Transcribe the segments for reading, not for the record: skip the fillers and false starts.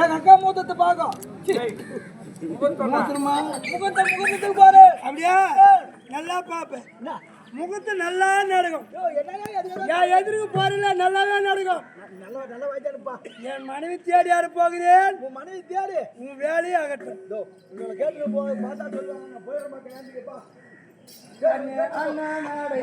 என் அக்கா மூத்தத்தை பார்க்கும் முகத்துக்கு பாரு அப்படியா நல்லா பாப்பேன் முகத்து நல்லா நடக்கும் என் எதிர்க்கு போறீங்களா நல்லாவே நடக்கும் நல்ல வயசானுப்பா என் மனைவி தேடி யாரு போகிறேன் உன் மனைவி தேடி உன் வேலையை ஆகட்டும் உங்களை கேட்டு பார்த்தா சொல்லுவாங்க நான் போயிட மாட்டேன் ஏந்துக்கப்பா அண்ணா நாடை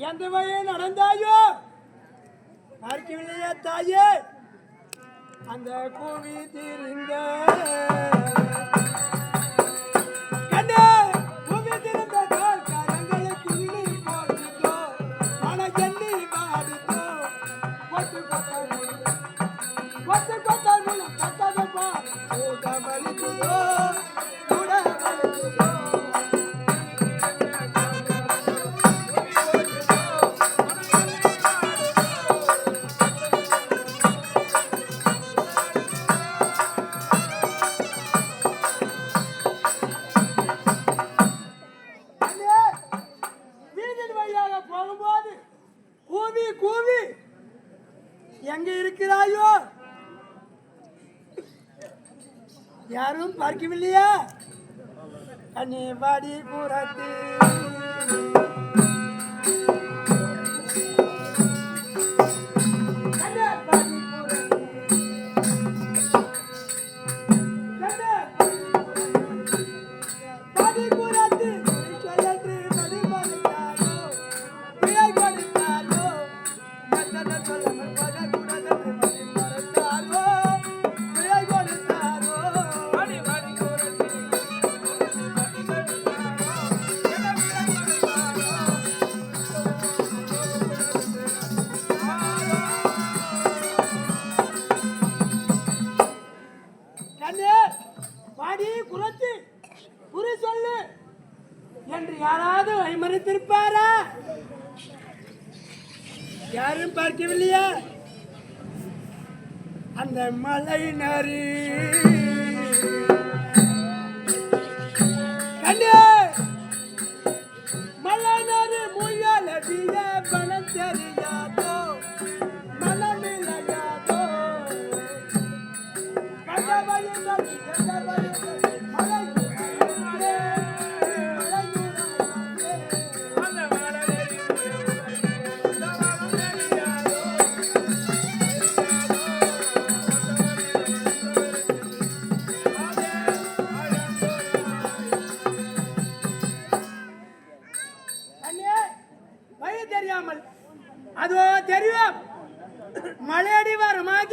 எந்த வழியே நடந்தாயோ பார்க்கவில்லையா தாயே அந்த கூவி தீர்ந்த கண்ணே கூவி தீர்ந்த காரங்களுக்கு உள்ளி போடுதோ மன ஜன்னி பாடுதோ கொத்து கொத்த மூலம் கத்ததப்பா கூட வலிக்குதோ கூட வலிக்குதோ எங்க இருக்கிறாயோ யாரும் பார்க்கவில்லையா கண்ணி பாடி கூறத்து என்று யாராவது வைமறித்திருப்பாரா? யாரும் பார்க்கவில்லையா? அந்த மலை நரி கண்ணே மலை நரி முயல வீர பணம் தெரியாதோ மனமில்லையாதோ தெரியாமல் அதோ தெரியும் மலையடி வரமாக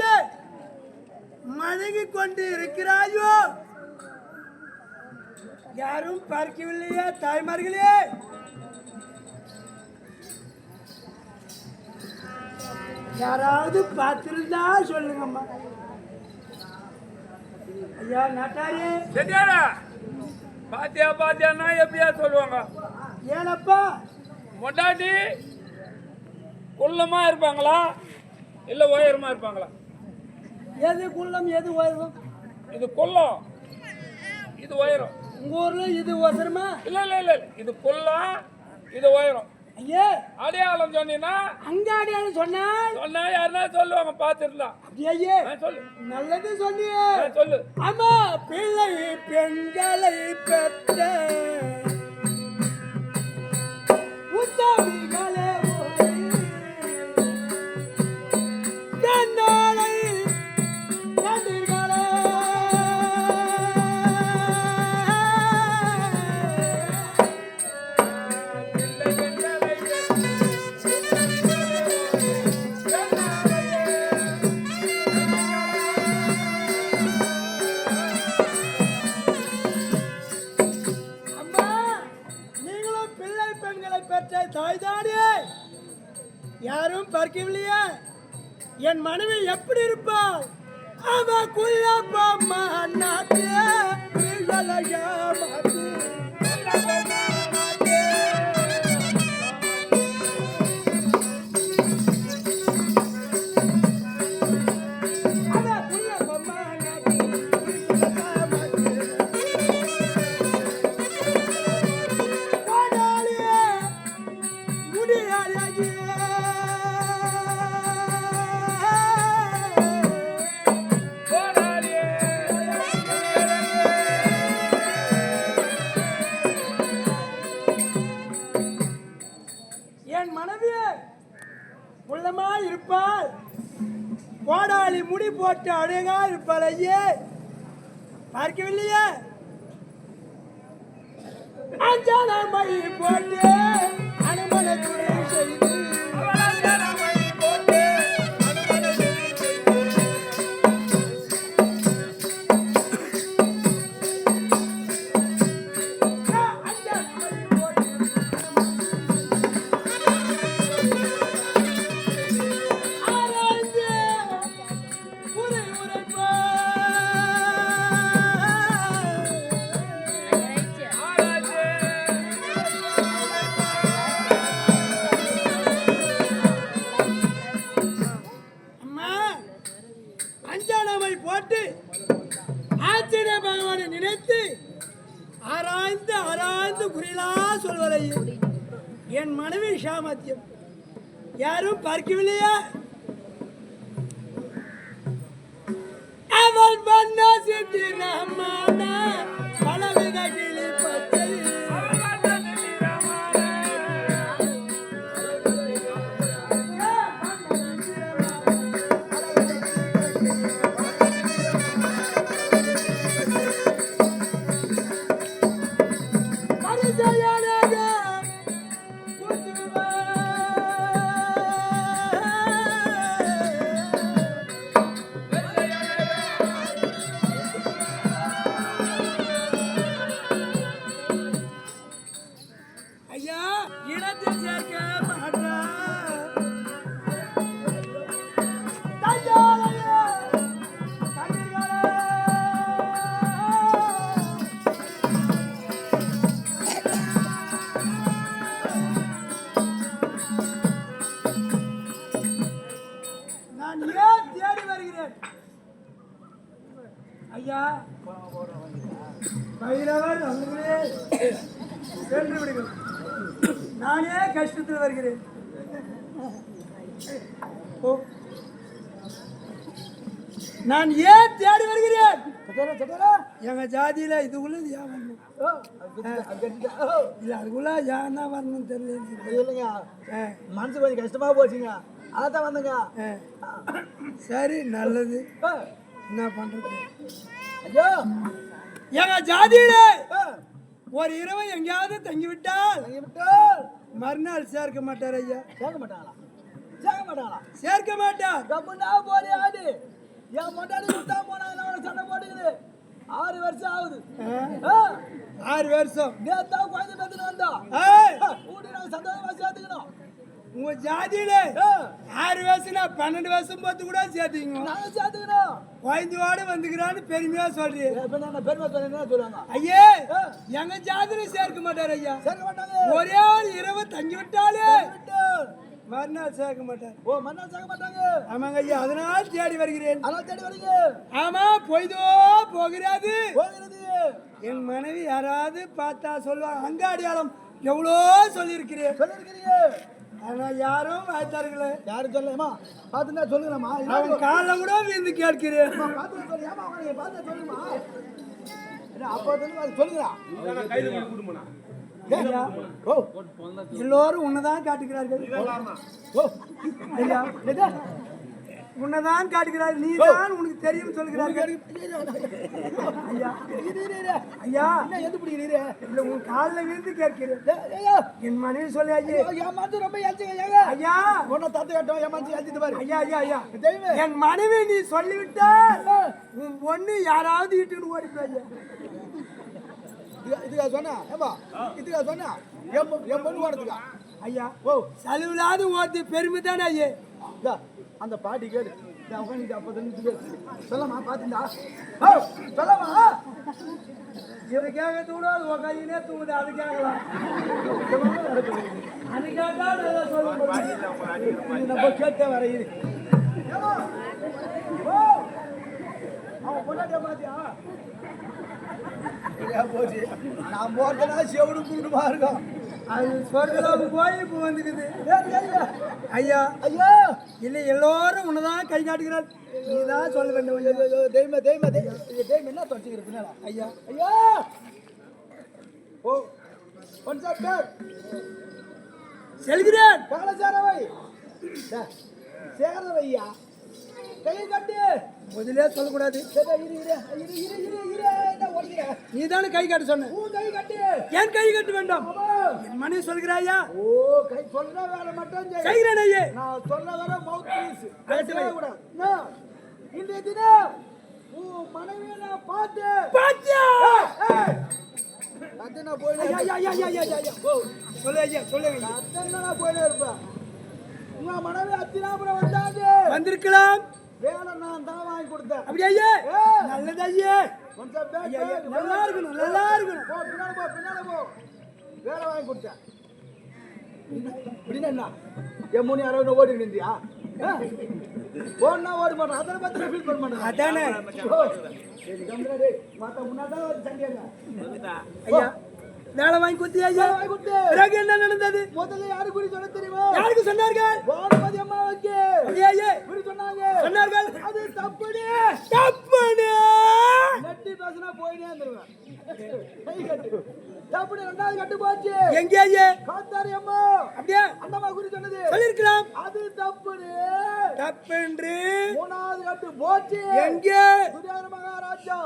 மழகிக் கொண்டு இருக்கிறாயோ? யாரும் பார்க்கவில்லையா தாய்மார்களே? யாராவது பார்த்திருந்தா சொல்லுங்கம்மா. ஐயா நாட்டாரே பாத்தியா பாத்தியான்னா எப்படியா சொல்லுவாங்க? ஏனப்பா மொட்டாட்டி குள்ளமா இருப்பாங்களா இல்ல உயரமா இருப்பாங்களா? எது குள்ளம் எது உயரம்? இது குள்ளம் இது உயரம். உங்க ஊர்ல இது உயரமா? இல்ல இல்ல இல்ல இது குள்ளம் இது உயரம். ஐயே அடையாளம் சொன்னீங்கன்னா அங்க அடையாளம் சொன்னால் சொன்னா யாருன்னா சொல்லுவாங்க பார்த்துடலாம். ஐயே சொல்லு நல்லது சொன்னியே. சொல்லு. ஆமா பிள்ளை பெண்களை பெற்ற உத்தமிகளே தன்னாலை கதிர்களே தாய்தானே யாரும் பார்க்கவில்லையே. என் மனைவி எப்படி இருப்பாள்? அவ குள்ளப்பம்மா நாட்டு என் மனைவியே உள்ளமா இருப்பாள். கோடாலி முடி போட்டு அழகா இருப்பாள். ஐயே பார்க்கவில்லையே. அஞ்சானமை போட்டு அனுமன துணை செய்து ஆச்சரிய பகவானை நினைத்து ஆராய்ந்து ஆராய்ந்து குறிலா சொல்வதை என் மனைவி சாமர்த்தியம் யாரும் பார்க்கவில்லையா? அவள் பண்ண சித்தி ரஹ்மான பலவித கிளி பச்சை ஐயா இடத்தில் சேர்க்க மாட்டா நான் ஏன் தேடி வருகிறேன்? ஐயா பைரவர் அவர்களே சென்று விடுங்கள். நானே கஷ்டத்தில் வருகிறேன். நான் ஏன் தேடி வருகிறேன்? எங்க ஜாதியில இதுக்குள்ள இல்ல அதுக்குள்ள ஏன்னா வரணும் தெரியல. மனசு கொஞ்சம் கஷ்டமா போச்சுங்க, அதான் வந்துங்க. சரி நல்லது. என்ன பண்றது? ஐயோ எங்க ஜாதியில ஒரு இரவு எங்கேயாவது தங்கிவிட்டால் மறுநாள் சேர்க்க மாட்டார். ஐயா சேர்க்க மாட்டாங்களா? சேர்க்க மாட்டார். கப்புண்டா போறே ஆடு என் மொட்டாடி விட்டா போனாங்க சண்டை போட்டுக்குது. 6 வருஷம் ஆகுது. 6 வருஷம் நேத்தா குழந்தை பெற்றுன்னு வந்தா ஊட்டி நாங்க சந்தோஷமா சேர்த்துக்கணும். உங்க ஜாதியில 6 வயசுனா 12 வருஷம் பார்த்து கூட சேர்த்துக்கணும். நாங்க சேர்த்துக்கணும். குழந்தையோடு வந்துக்கிறான்னு பெருமையா சொல்றீங்க. பெருமை சொல்லுவாங்க. ஐயே எங்க ஜாதியில சேர்க்க மாட்டார். ஐயா சேர்க்க மாட்டாங்க. ஒரே ஒரு இரவு தங்கி விட்டாலே மறுநாள் சேர்க்க மாட்டார். ஓ மறுநாள் சேர்க்க மாட்டாங்க. ஆமாங்க ஐயா, அதனால் தேடி வருகிறேன். அதனால் தேடி வரீங்க? ஆமா பொய்தோ போகிறது. போகிறது. என் மனைவி யாராவது பார்த்தா சொல்லுவாங்க அங்க அடையாளம் எவ்வளோ சொல்லியிருக்கிறேன். சொல்லிருக்கிறீங்க. ஆனா யாரும் வாய்த்தார்களே. யாரும் சொல்லலாமா? பார்த்துட்டா சொல்லுங்கம்மா. அவன் காலில் கூட விழுந்து கேட்கிறேன். பார்த்து சொல்லியாமா? அவனை பார்த்து சொல்லுமா? அப்போ சொல்லுங்களா? ஐயா, எல்லோரும் உன்னதான் காட்டுகிறார்கள். ஐயா, உன்னதான் காட்டுகிறார். நீ தான் உனக்கு தெரியும் சொல்கிறார்கள். ஐயா, ஐயா, எது பிடிக்கிறீரு? இல்ல உன் காலில் விழுந்து கேட்கிறேன். என் மனைவி சொல்லி ஐயா, என் மனசு ரொம்ப ஏச்சுங்க. ஐயா, உன்னை தத்து கட்டும் என் மனசு ஏச்சிட்டு பாரு. ஐயா, ஐயா, ஐயா, தெய்வமே, என் மனைவி நீ சொல்லிவிட்டால் உன் பொண்ணு யாராவது இட்டுன்னு ஓடிப்பா. இதுக்கா சொன்னா? ஏப்பா இதுக்கா சொன்னா? என் பொண்ணு ஓடுறதுக்கா? ஐயா, ஓ செலவில்லாத ஓட்டு பெருமை தானே ஐயே. அந்த பாட்டி கேடு அப்ப சொல்லமா? பாத்துண்டா சொல்லமா? இதை கேட்க தூடாது உக்காதினே தூங்குது. அது கேட்கலாம். அது கேட்டா சொல்ல கேட்ட வர இரு. அவன் பொண்ணாட்டியா பாத்தியா? போச்சு. நான் போறதுனா செவடு குருடுமா இருக்கும். அது சொர்க்கலாவுக்கு போய் இப்போ வந்துக்குது. ஐயா, ஐயா, இல்லை எல்லோரும் உன்னதான் கை காட்டுகிறார். நீதான் சொல்ல வேண்டும். தெய்வமே தெய்வமே தெய்வம் என்ன தொடச்சிக்கிற ஐயா? ஐயா, ஓ பஞ்சாப் செல்கிறேன். காலசாரவை சேரவையா, கை கட்டு. முதலே சொல்லக்கூடாது. நீ தானே கை காட்ட சொன்ன. ஏன் கை கட்ட வேண்டாம்? என் மனைவி சொல்கிறாயா? ஓ, கை சொல்ற வேலை மட்டும் செய்கிறேன் ஐயே. நான் சொல்ல வர மவுத் பீஸ் பேசவே கூடாது. இன்றைய தினம் மனைவியை நான் பாத்தியா அத்தனை சொல்லு ஐயா, சொல்லு. அத்தனை போயினே இருப்பேன். உங்க மனைவி அத்தினாபுரம் வந்தாங்க. வந்திருக்கலாம். வேலை நான் தான் வாங்கி கொடுத்தேன். அப்படி ஐயே, நல்லது ஐயே. நல்லா இருக்கணும், நல்லா இருக்கணும். போ, பின்னால போ, பின்னால போ. வேலை வாங்கி கொடுத்தேன். என்ன என் மூணு யாராவது ஓடி நின்றியா? ஓடுனா ஓடி மாட்டேன். அதனை பத்தி ஃபீல் பண்ண மாட்டேன். அதானே முன்னாடி சண்டியாங்க. ஐயா, வேலை வாங்கி கொடுத்தியா ஐயா? வாங்கி கொடுத்து பிறகு என்ன நடந்தது? முதல்ல யாரு குறி சொல்ல தெரியுமா? யாருக்கு சொன்னார்கள்? பானுமதி அம்மாவுக்கு ஐயே குறி சொன்னாங்க. சொன்னார்கள். அது தப்புனே நெட்டி பேசினா போயினே இருந்துருவேன். கை கட்டு தப்புனே. ரெண்டாவது கட்டு போச்சு. எங்கே ஐயே? காத்தாரி அம்மா அப்படியே அந்த அம்மா குறி சொன்னது சொல்லிருக்கலாம். அது தப்புனே தப்பென்று மூணாவது கட்டு போச்சு. எங்கே? சுரியார மகாராஜா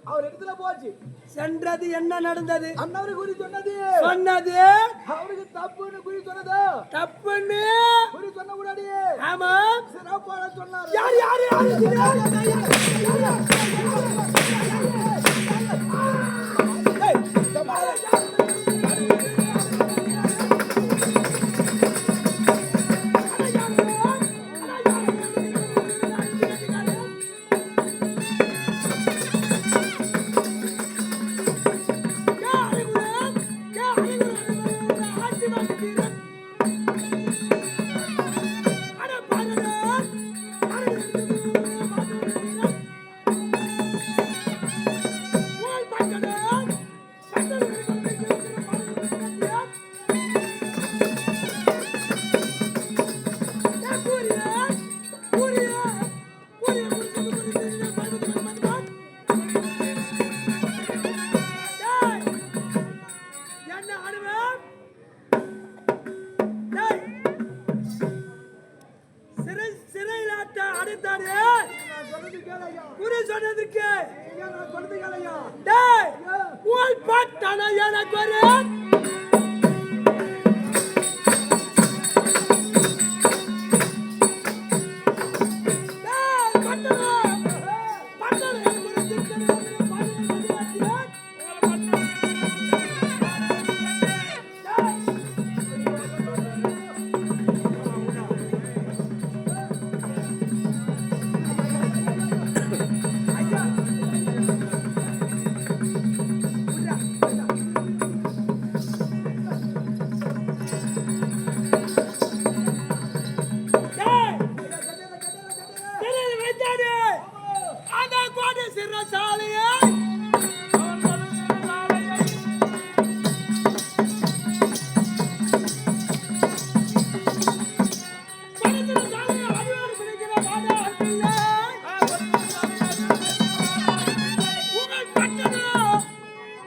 அவர் இடத்துல போச்சு. சென்றது. என்ன நடந்தது? அண்ணவரு குறி சொன்னது அவருக்கு தப்புன்னு குறி சொன்னது. தப்புன்னு குறி சொன்ன கூடாது. ஆமா, சிறப்பான சொன்னார். யாரு யாரு குறி சொன்னதுக்கு பாட்டான எனக்கு ஒரு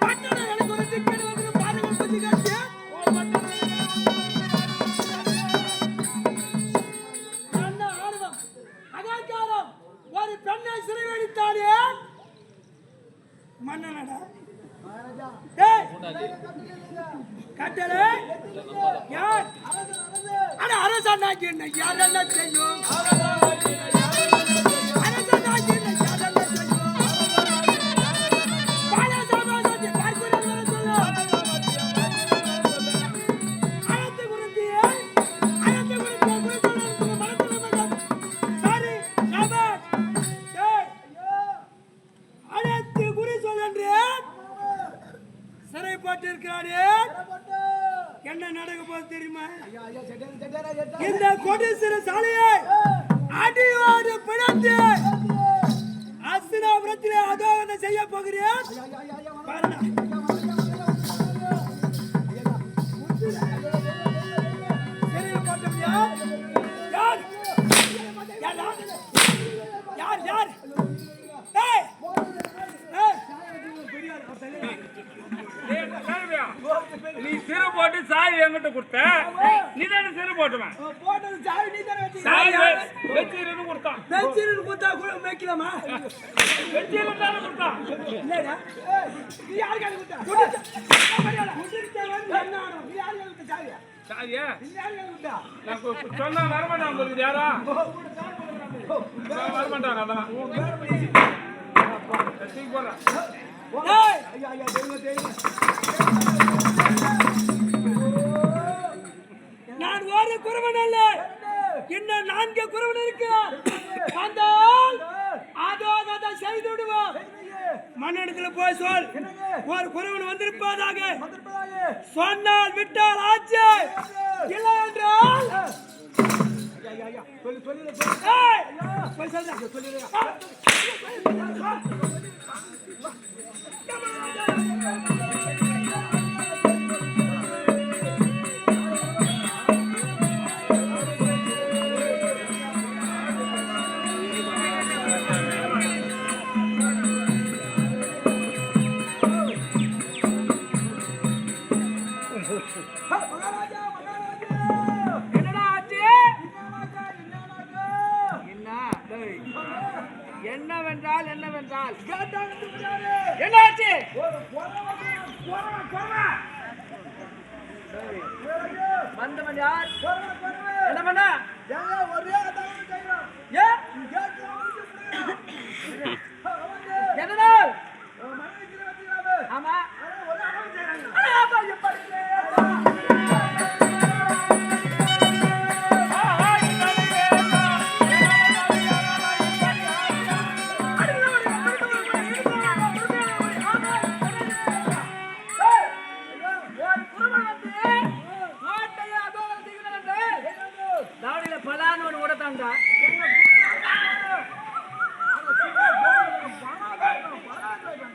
பட்டணம் எனக்கு ஒரு டிக்கெட் வந்து பாருங்க பத்தி காட்சி என்ன ஆர்வம் அகாக்காரம் ஒரு பெண்ணை சிறைவெடித்தானே மன்னனடா டேய் கட்டளை யார் அட அரசனாகி என்ன யாரென்ன செய்யும் அரசனாகி என்ன யாரென்ன செய்யும் பாலசாமி பார்க்கிறவங்க சொல்ல அனைத்து குருந்தியே மனத்துல சாரி சாபாஷ் டேய் அனைத்து குரு சொல்றேன் சிறை போட்டிருக்கிறானே என்ன நடக்க போது தெரியுமா இந்த கோடீஸ்வர சாலையை அடியோடு பிடித்து அஸ்தினாபுரத்திலே அதோ என்ன செய்ய போகிறேன் சிறையில் போட்டோம் யார் யார் யார் யார் ஏய் நீ சிறு போட்டு சாவி என்கிட்ட கொடுத்த நீ தானே சிறு போட்டுவேன் போட்டது சாவி நீ தானே சாவி வெச்சிருந்து கொடுத்தான் வெச்சிருந்து கொடுத்தா கூட வைக்கலாமா வெச்சிருந்து தானே கொடுத்தான் இல்லடா நீ யாருக்கு கொடுத்தா என்ன ஆனோம் நீ யாருக்கு கொடுத்த சாவியா சாவியா நீ யாருக்கு கொடுத்தா நான் சொன்னா வரமாட்டான் உங்களுக்கு யாரா வரமாட்டான் அதான் போடுறேன் ஏய் ஐயா ஐயா தெரியுங்க நான் ஒரு குருவன் அல்ல இன்னும் 4 குருவன் இருக்கிறார் வந்தால் அதோ அதை செய்து விடுவோம் மன்னனுக்குள்ள போய் சொல் ஒரு குருவன் வந்திருப்பதாக சொன்னால் விட்டால் ஆச்சு இல்லை என்றால் ஏய், போய் சொல்றா. என்னடா ஆச்சு என்னவென்றால் என்னாச்சு வந்தவன் யார் என்ன பண்ண எதனால் ஆமா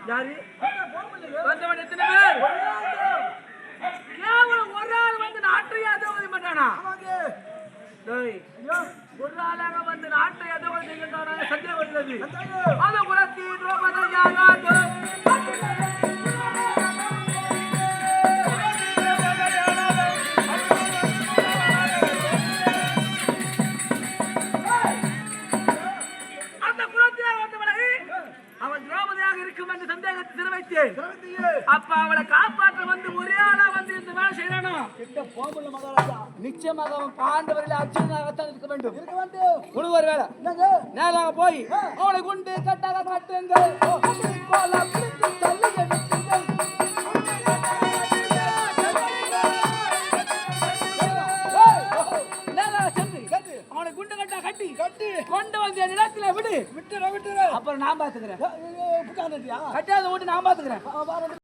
யாரு வந்தவன் எத்தனை பேர் கேவலம் ஒரு ஆள் வந்து நாட்டை அதோவதி பண்ணானா ஒரு ஆளாக வந்து நாட்டை அதோவதி செய்கின்றான சத்தியம் வருகிறது அது குலத்தி திரௌபதியாக அப்ப அவளை காப்பாற்ற வந்து ஒரே ஆளா வந்து இந்த வேலை செய்யறானோ நிச்சயமாக அவன் பாண்டவரில் அர்ஜுனாகத்தான் இருக்க வேண்டும் ஒரு வேலை நேராக போய் அவளை கொண்டு கட்டாக கட்டுங்கள் நேராக சென்று அவளை குண்டு கட்டா கட்டி கொண்டு வந்து இடத்துல விடு அப்புறம் நான் பாத்துக்கிறேன் கட்டாத ஓட்டு நான் பாத்துக்கிறேன்